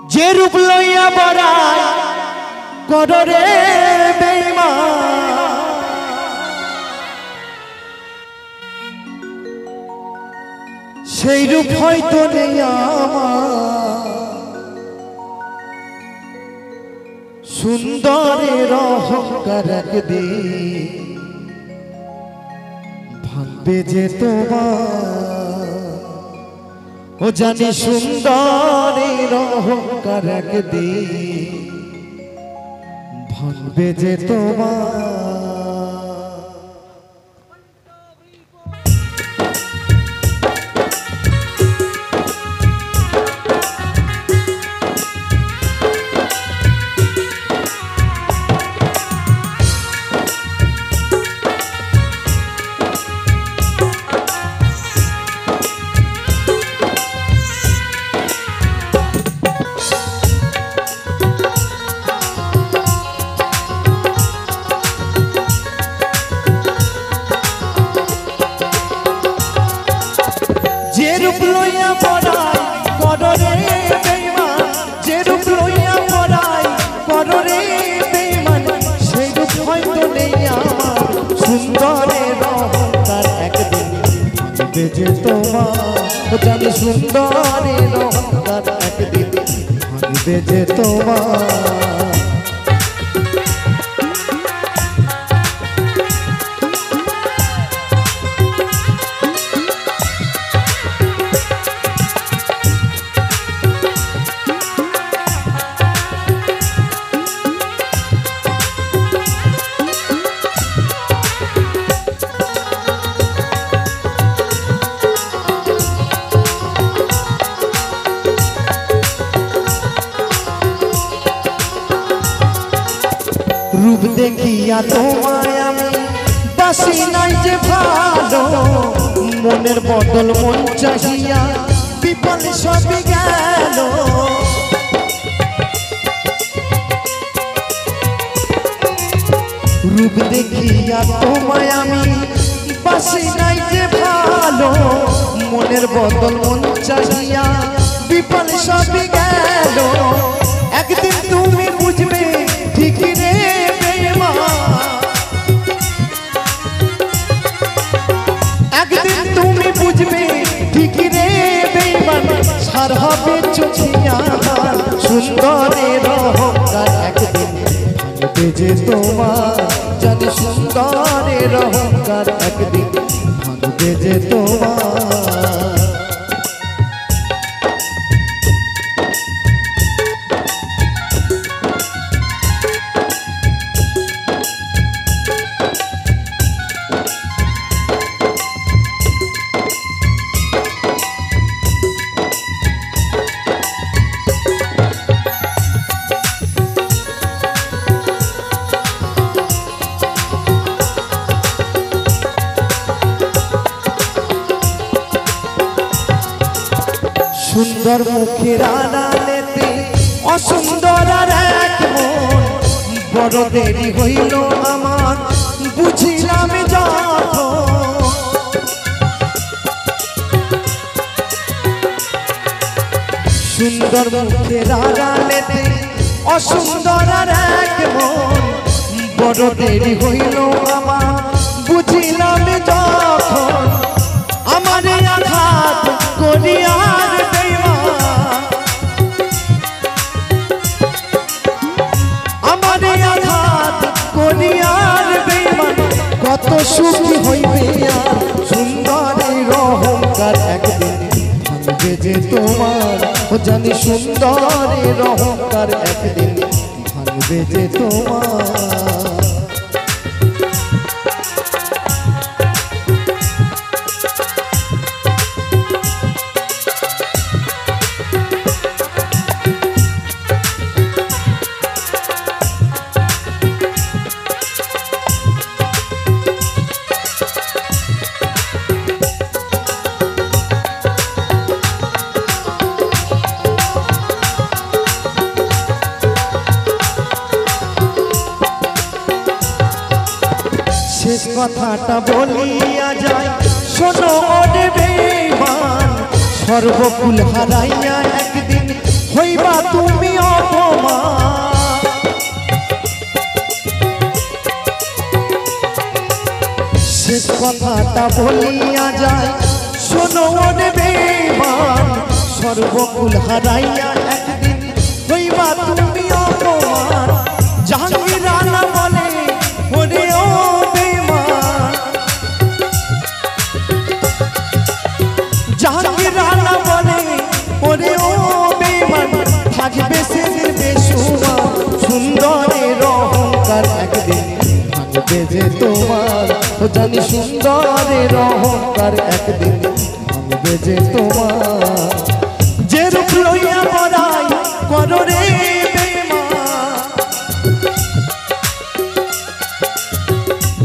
যে রূপ লইয়া বড়াই কররে বেঈমান সেই রূপ হয়তো নেই আমার সুন্দরের অহংকার একদিন ভাঙবে যে তোমার ও জানি সুন্দরের অহংকার একদিন ভাঙবে যে তোমার যে তোমার জানি সুন্দরের অহংকার একদিন ভাঙবে যে তোমার रूप देखिया তোমায় আমি বাসি নাই যে ভালো মনের বদল মন চাহিয়া বিপল সবই গেল रूप देखिया তোমায় আমি বাসি নাই যে ভালো মনের বদল মন চাহিয়া বিপল সবই গেল একদিন তুমি বুঝবে ঠিক রে একদিন তুমি বুঝবে ঠিক রে বেঈমান সার হবে চোখিয়া সুন্দরের অহংকার একদিন ভাঙবে যে তোমার জানি সুন্দরের অহংকার একদিন ভাঙবে যে তোমার সুন্দর মুখের আড়ালেতে অসুন্দর আর এক মন বড় দেরি হইল আমার বুঝিলাম যখন সুন্দর মুখের আড়ালেতে অসুন্দর আর এক মন বড় দেরি হইল আমার বুঝিলাম যখন আমার আঘাত করিয়া কত সুখী হইবে আর সুন্দরের অহংকার একদিন ভাঙবে যে তোমার ও জানি সুন্দরের অহংকার একদিন ভাঙবে যে তোমার শেষ কথাটা বলিয়া যায় শোনো ওরে বেঈমান সর্বকুল হারাইয়া একদিন হইবা তুমি কথাটা বলিয়া যায় শোনো রে বেঈমান সর্বকুল হারাইয়া একদিন হইবা তুমি অপমান জাহাঙ্গীর আলা বলে ওরে ও বেঈমান জাহাঙ্গীর আলা বলে ওরে ও বেঈমান থাকবে সেদিন বেশুমার সুন্দরের অহংকার একদিন ভাঙবে যে তোমার ও জানি সুন্দরের অহংকার একদিন ভাঙবে যে তোমার যে রূপ লইয়া বড়াই করো রে বেঈমান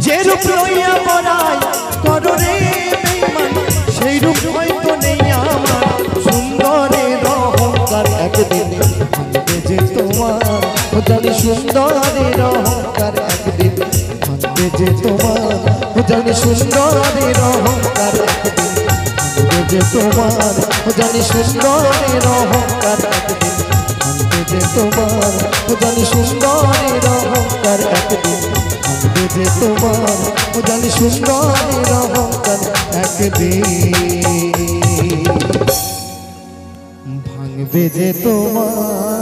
যে রূপ লইয়া বড়াই করো রে বেঈমান সেই রূপ হয়তো নেই আমার সুন্দরের অহংকার একদিন ভাঙবে যে তোমার ও জানি সুন্দরের অহংকার একদিন ভাঙবে যে তোমার ও জানি সুন্দরের অহংকার একদিন ভাঙবে যে তোমার ও জানি সুন্দরের অহংকার একদিন ভাঙবে যে তোমার ও জানি সুন্দরের অহংকার একদিন ভাঙবে যে তোমার ও জানি সুন্দরের অহংকার একদিন ভাঙবে যে তোমার